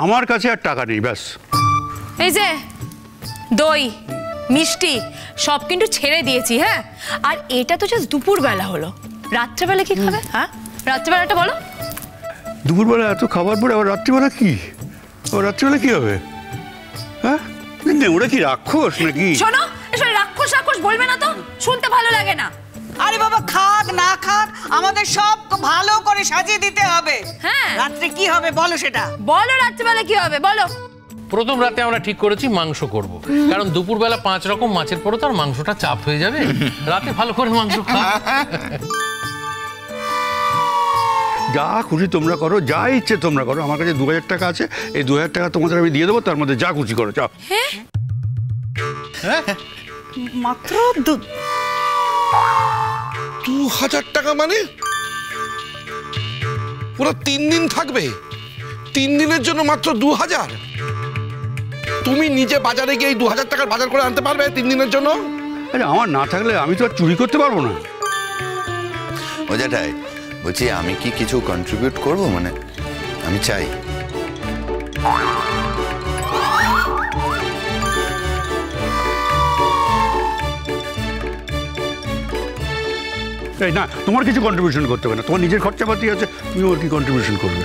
আমার কাছে আর টাকা নেই, ব্যাস। এই যে দই মিষ্টি সব কিন্তু ছেড়ে দিয়েছি। হ্যাঁ, আর এটা তো জাস্ট দুপুরবেলা হলো, রাত্রেবেলা কি খাবে? হ্যাঁ, রাত্রেবেলাটা বলো। দুপুরবেলা এত খাবার পরে আবার রাত্রিবেলা কি? আবার রাত্রিবেলা কি হবে? হ্যাঁ, ওরা কি রাক্ষস নাকি? শোনো, এসব রাক্ষস রাক্ষস বলবে না তো, শুনতে ভালো লাগে না। আরে বাবা, খাক না খাক আমাদের সব ভালো করে সাজিয়ে দিতে হবে। হ্যাঁ, রাত্রে কি হবে বলো, সেটা বলো। রাত্রেবেলা কি হবে বলো। প্রথম রাতে আমরা ঠিক করেছি মাংস করব, কারণ দুপুরবেলা 5 রকম মাছের পরে তো আর মাংসটা চাপ হয়ে যাবে। রাতে ভালো করে মাংস খাও। যা খুশি তোমরা করো, যা ইচ্ছে তোমরা করো। আমার কাছে 2000 টাকা আছে, এই 2000 টাকা তোমাদের আমি দিয়ে দেবো, তার মধ্যে যা খুশি করো। যাও। মাত্র 2000 টাকা? মানে ওরা 3 দিন থাকবে, 3 দিনের জন্য মাত্র 2000? তুমি নিজে বাজারে গিয়ে 2000 টাকার বাজার করে আনতে পারবে 3 দিনের জন্য? আরে আমার না থাকলে আমি তো আর চুরি করতে পারবো না। ও জ্যাঠাই, বলছি আমি কি কিছু কন্ট্রিবিউট করব? মানে আমি চাই। এই না, তোমার কিছু কন্ট্রিবিউশন করতে হবে না, তোমার নিজের খরচাপাতি আছে, তুমি ওর কি কন্ট্রিবিউশন করবে?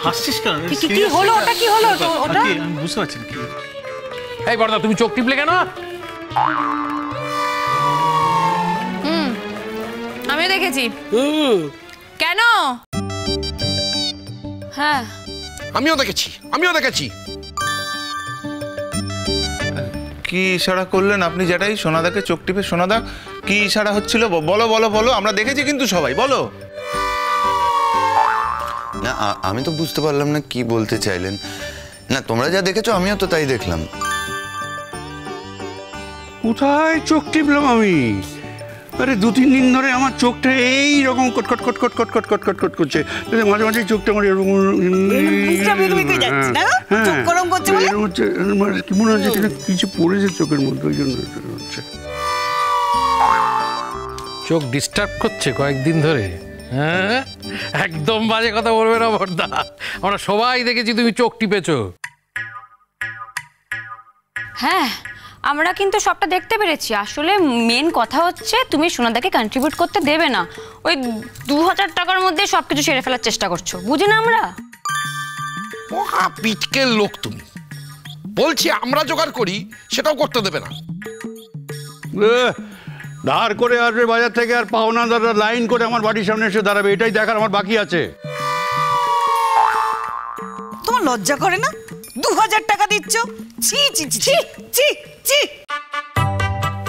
হাসছিস কেন? কি হলো? ওটা কি হলো? ওটা আমি বুঝতে পারছি না কি। এই বড়দা, তুমি চোখ টিপলে কেন? আমি দেখেছি। কেন? হ্যাঁ, আমিও দেখেছি। কি ইশারা করলেন আপনি জ্যাঠাই সোনাদাকে চোখ টিপে? সোনাদা কি ইশারা হচ্ছিল? বলো বলো বলো, আমরা দেখেছি কিন্তু সবাই, বলো না। আমি তো বুঝতে পারলাম না কি বলতে চাইলেন। না, তোমরা যা দেখেছো আমিও তো তাই দেখলাম। কোথায় চোখ টিপলাম আমি? আরে 2-3 দিন ধরে আমার চোখটা এই রকম কটকট কটকট কটকট কটকট কট করছে, মাঝে মাঝে চোখটা আমার এরকম কি মনে হচ্ছে কিছু পড়েছে চোখের মধ্যে, ওই জন্য হচ্ছে। চোখ ডিস্টার্ব করছে কয়েকদিন ধরে? হ্যাঁ, একদম বাজে কথা বলবে না বড়দা, আমরা সবাই দেখেছি তুমি চোখ টিপেছো। হ্যাঁ, আমরা কিন্তু সবটা দেখতে পেরেছি। আসলে মেন কথা হচ্ছে তুমি সোনাদাকে কন্ট্রিবিউট করতে দেবে না, ওই 2000 টাকার মধ্যে সবকিছু সেরে ফেলার চেষ্টা করছো, বুঝি না আমরা? মহা পিটকেল লোক তুমি। বলছি আমরা জোগাড় করি, সেটাও করতে দেবে না। ধার করে আসবে বাজার থেকে, আর পাওনাদাররা লাইন করে আমার বাড়ির সামনে এসে দাঁড়াবে, এটাই দেখার আমার বাকি আছে। তোমার লজ্জা করে না? 2000 টাকা দিচ্ছ? ছি ছি ছি ছি ছি।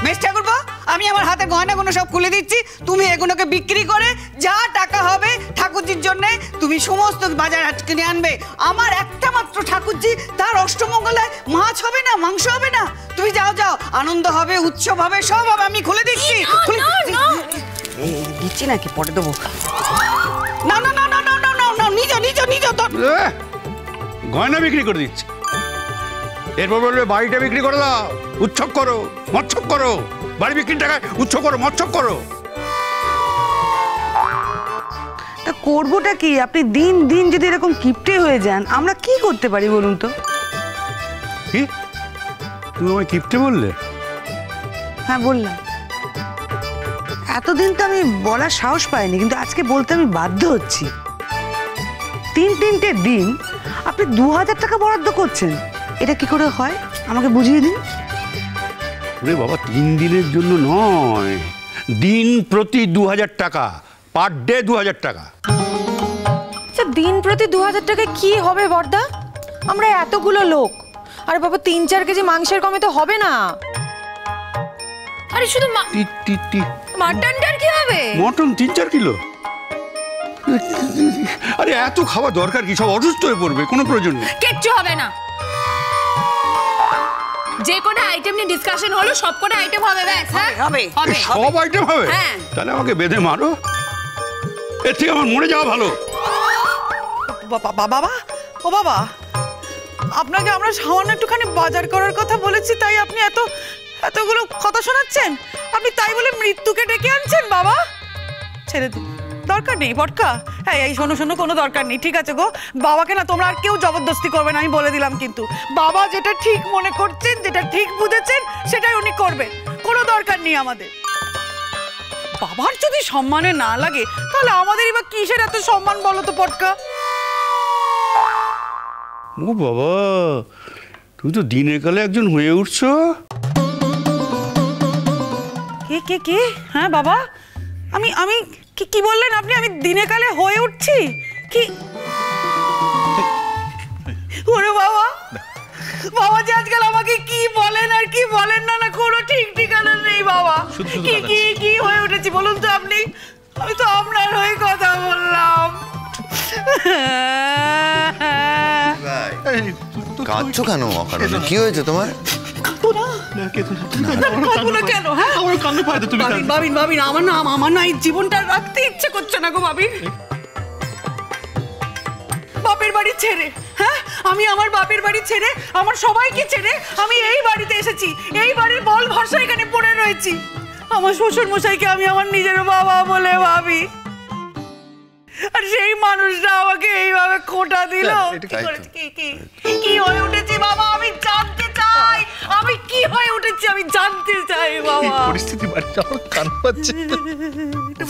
মেস্টার করবো, আমি আমার হাতে গয়নাগুলো সব খুলে দিচ্ছি, তুমি এগুলোকে বিক্রি করে যা টাকা হবে ঠাকুরজির জন্য তুমি সমস্ত বাজার কিনে আনবে। আমার একটা মাত্র ঠাকুরজি, তার অষ্টমঙ্গলায় মাছ হবে না, মাংস হবে না। তুমি যাও যাও, আনন্দ হবে, উৎসব হবে, সব হবে। আমি খুলে দিচ্ছি, দিচ্ছি নাকি পরে দেবো? না না না না না না না না, নিজ নিজ নিজ তোর গয়না বিক্রি করে দিচ্ছি, এরপর বলবে বাড়িটা বিক্রি করে দাও, উৎসব করো, মৎসব করো, বাড়ি বিক্রির টাকায় উৎসব করো, মৎসব করো। তা করবোটা কি? আপনি দিন দিন যদি এরকম কিপটে হয়ে যান, আমরা কি করতে পারি বলুন তো? কি তুমি আমায় কিপটে বললে? হ্যাঁ বললাম। এতদিন তো আমি বলার সাহস পাইনি, কিন্তু আজকে বলতে আমি বাধ্য হচ্ছি। 3 দিন আপনি 2000 টাকা বরাদ্দ করছেন, এটা কি করে হয় আমাকে বুঝিয়ে দিন। ওরে বাবা, 3 দিনের জন্য নয়, দিন প্রতি 2000 টাকা, পার ডে 2000 টাকা। আচ্ছা, দিন প্রতি 2000 টাকায় কি হবে বড়দা? আমরা এতগুলো লোক, আর বাবা 3-4 কেজি মাংসের কমে তো হবে না। আরে শুধু মাটনটার কি হবে? Mutton 3-4 kilo? আরে এত খাওয়া দরকার কি? সব অসুস্থ হয়ে পড়বে, কোনো প্রয়োজন নেই। কিচ্ছু হবে না, যে কোনো আইটেম নিয়ে ডিসকাশন হলো, সব কোনো আইটেম হবে। ব্যাস, হ্যাঁ হবে হবে, সব আইটেম হবে? হ্যাঁ। তাহলে আমাকে বেঁধে মারো, এর থেকে আমার মরে যাওয়া ভালো। বাবা, ও বাবা, আপনাকে আমরা সামান্য একটুখানি বাজার করার কথা বলেছি, তাই আপনি এতগুলো কথা শোনাচ্ছেন? আপনি তাই বলে মৃত্যুকে ডেকে আনছেন? বাবা ছেড়ে দিন, দরকার নেই পটকা। হ্যাঁ এই শোনো শোনো, কোনো দরকার নেই, ঠিক আছে গো। বাবাকে না তোমরা আর কেউ জবরদস্তি করবে না, আমি বলে দিলাম কিন্তু। বাবা যেটা ঠিক মনে করছেন, যেটা ঠিক বুঝেছেন, সেটাই উনি করবেন, কোনো দরকার নেই আমাদের। বাবার যদি সম্মানে না লাগে তাহলে আমাদেরই বা কিসের এত সম্মান বলো তো পটকা? ও বাবা, তুমি তো দিনের কালে একজন হয়ে উঠছো। কে কে কে? হ্যাঁ বাবা, আমি আমি কি বললেন আপনি? আমি দিনে কালে হয়ে উঠছি কি? ওরে বাবা, বাবা যে আজকাল আমাকে কি বলেন আর কি বলেন না, না কোনো ঠিক ঠিকানা নেই বাবা। কি কি কি হয়ে উঠেছি বলুন তো আপনি? আমি তো আপনার হয়ে কথা বললাম। কাঁদছো কেন? অকারণে কি হয়েছে তোমার? কেন? হ্যাঁ বাবিন বাবিন, আমার না এই জীবনটা রাখতে ইচ্ছে করছে না গো বাবিন। বাপের বাড়ি ছেড়ে, হ্যাঁ আমি আমার বাপের বাড়ি ছেড়ে, আমার সবাইকে ছেড়ে আমি এই বাড়িতে এসেছি, এই বাড়ির বল ভরসা এখানে পড়ে রয়েছি। আমার শ্বশুর মশাইকে আমি আমার নিজের বাবা বলে ভাবি, আর সেই মানুষটা আমাকে এইভাবে খোঁটা দিল। কি হয়ে উঠেছি বাবা আমি জানতে চাই, আমি কি হয়ে উঠেছি আমি জানতে চাই বাবা। পরিস্থিতি বাড়ছে, আমার কান পাচ্ছে।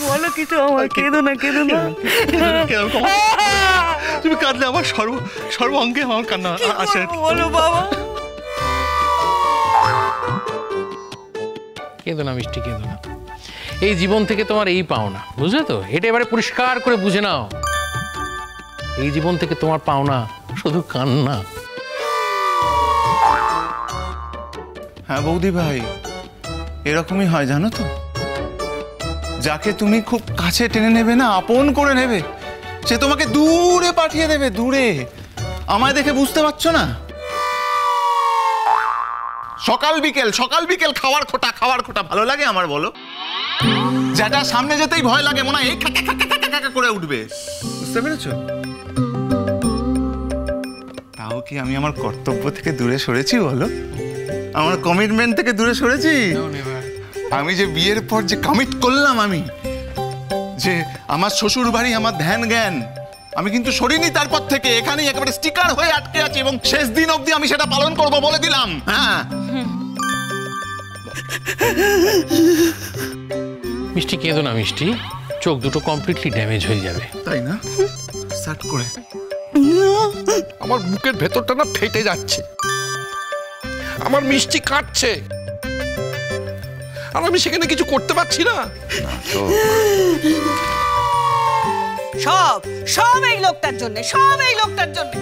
বলো কিছু আমার, কেঁদো না কেঁদো না। তুমি কাঁদলে আমার সর্ব অঙ্গে আমার কান্না আসে। বলো বাবা। কেঁদো না মিষ্টি, কেঁদো না। এই জীবন থেকে তোমার এই পাওনা, বুঝলে তো? এটা এবারে পরিষ্কার করে বুঝে নাও, এই জীবন থেকে তোমার পাওনা শুধু কান্না। হ্যাঁ বৌদি ভাই, এরকমই হয় জানো তো। যাকে তুমি খুব কাছে টেনে নেবে না, আপন করে নেবে, সে তোমাকে দূরে পাঠিয়ে দেবে, দূরে। আমায় দেখে বুঝতে পারছো না? সকাল বিকেল খাওয়ার খোটা ভালো লাগে আমার, বলো? যেটা সামনে যেতেই ভয় লাগে, মনে হয় এই খাকা করে উঠবে, বুঝতে পেরেছো? তাও কি আমি আমার কর্তব্য থেকে দূরে সরেছি বলো? আমার কমিটমেন্ট থেকে দূরে সরেছি? আমি যে বিয়ের পর যে কমিট করলাম, আমি যে আমার শ্বশুর বাড়ি আমার ধ্যান জ্ঞান, আমি কিন্তু সরিনি তারপর থেকে। এখানেই একেবারে স্টিকার হয়ে আটকে আছি এবং শেষ দিন অবধি আমি সেটা পালন করব বলে দিলাম। হ্যাঁ মিষ্টি কেঁদো না মিষ্টি, চোখ দুটো কমপ্লিটলি ড্যামেজ হয়ে যাবে। তাই না? স্টার্ট করে আমার বুকের ভেতরটা না ফেটে যাচ্ছে, আমার মিষ্টি কাটছে, আর আমি সেখানে কিছু করতে পারছি না। সব এই লোকটার জন্য, সব এই লোকটার জন্য।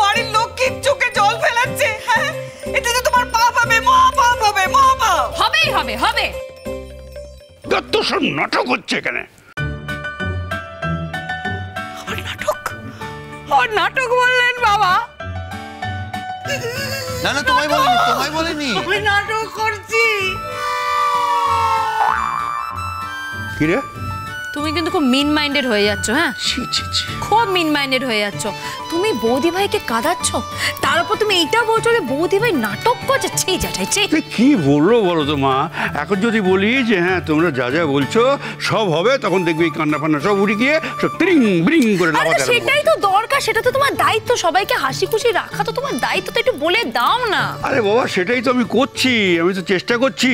বাড়ির লোক কি চোখে জল ফেলাচ্ছে? হ্যাঁ এটা তো তোমার পাপ হবে, মহাপাপ হবে, মহাপাপ। হবেই হবে, হবে। কত সব নাটক হচ্ছে এখানে। নাটক বললেন বাবা? না না, তোমায় বলেনি। আমি নাটক করছি। কি রে? তুমি কিন্তু খুব মিন মাইন্ডেড হয়ে যাচ্ছ। হ্যাঁ খুব মিন মাইন্ডেড হয়ে যাচ্ছ। তুমি বৌদি ভাইকে কাঁদাচ্ছ, তার উপর তুমি এইটা বলছো যে বৌদি ভাই নাটক করছে। ছি জ্যাঠাই ছি। কি বললো বলো তো মা? এখন যদি বলি যে হ্যাঁ তোমরা যা যা বলছো সব হবে, তখন দেখবি এই কান্না ফান্না সব উড়ে গিয়ে সব ট্রিং ব্রিং করে লাফাতে। সেটাই তো দরকার, সেটা তো তোমার দায়িত্ব। সবাইকে হাসি খুশি রাখা তো তোমার দায়িত্ব, তো একটু বলে দাও না। আরে বাবা সেটাই তো আমি করছি, আমি তো চেষ্টা করছি,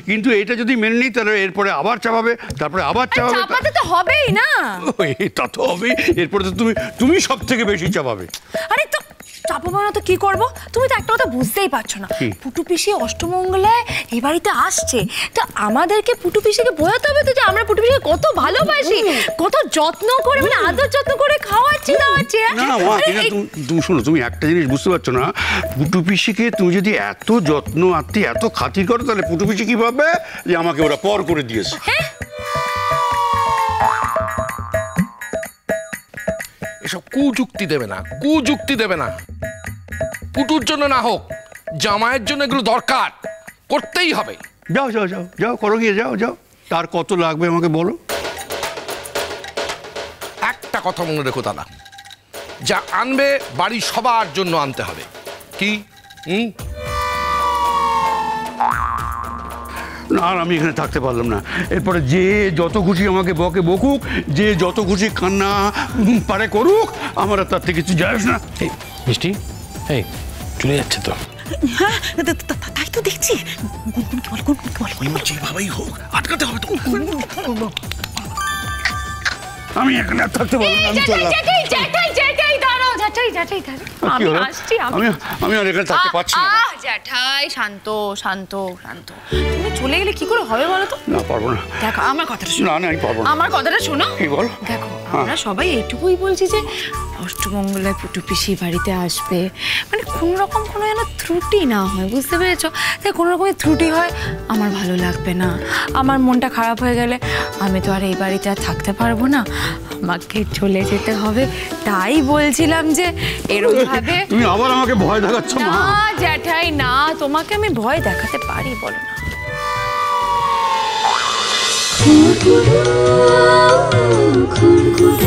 কিন্তু এটা যদি মেনে নিই তাহলে এরপরে আবার চাপাবে, তারপরে আবার চাপাবে। চাপাতে তো হবেই না। তা তো হবে, এরপরে তো তুমি সব থেকে বেশি চাপাবে। আরে তো চাপাবো না তো কি করবো? তুমি তো একটা কথা বুঝতেই পারছো না। পুটু পিসি অষ্টমঙ্গলায় এই বাড়িতে আসছে, তো আমাদেরকে পুটু পিসিকে বোঝাতে হবে তো যে আমরা পুটু পিসিকে কত ভালোবাসি, কত যত্ন করে, মানে আদর যত্ন করে খাওয়াচ্ছি দাওয়াচ্ছি। না মা, তুমি শোনো, তুমি একটা জিনিস বুঝতে পারছো না। পুটু পিসিকে তুমি যদি এত যত্ন আত্মি এত খাতির করো, তাহলে পুটু পিসি কি ভাববে যে আমাকে ওরা পর করে দিয়েছে। এসব কুযুক্তি দেবে না, পুটুর জন্য না হোক, জামাইয়ের জন্য এগুলো দরকার, করতেই হবে। যাও যাও যাও যাও, করো গিয়ে, যাও যাও। তার কত লাগবে আমাকে বলো। একটা কথা মনে রেখো দাদা, যা আনবে বাড়ি সবার জন্য আনতে হবে। কি না আর আমি এখানে থাকতে পারলাম না। এরপরে যে যত খুশি আমাকে বকে বকুক, যে যত খুশি কান্না পারে করুক, আমার আর তার থেকে কিছু যায় আসে না। এই মিষ্টি, এই চলে যাচ্ছে তো। হ্যাঁ তাই তো দেখছি। গুনগুন কি বল, গুনগুন কি বল। যেভাবেই হোক আটকাতে হবে তো। আমি এখানে আর থাকতে পারলাম না, আমি চললাম। কি হলো? আমি আর এখানে থাকতে পারছি না। জ্যাঠাই শান্ত শান্ত শান্ত। তুমি চলে গেলে কি করে হবে বলো তো? না পারবো না। দেখো আমার কথাটা শোনো। না না আমি পারবো না। আমার কথাটা শোনো। কি বল? দেখো আমরা সবাই এইটুকুই বলছি যে অষ্টমঙ্গলায় পুটু পিসি বাড়িতে আসবে, মানে কোনো রকম কোনো যেন ত্রুটি না হয়, বুঝতে পেরেছো? তাই কোনো রকমের ত্রুটি হয় আমার ভালো লাগবে না। আমার মনটা খারাপ হয়ে গেলে আমি তো আর এই বাড়িতে আর থাকতে পারবো না, আমাকে চলে যেতে হবে। তাই বলছিলাম যে এরকম ভাবে। তুমি আবার আমাকে ভয় দেখাচ্ছ মা। না জ্যাঠাই না, তোমাকে আমি ভয় দেখাতে পারি বলো না। খুন খুন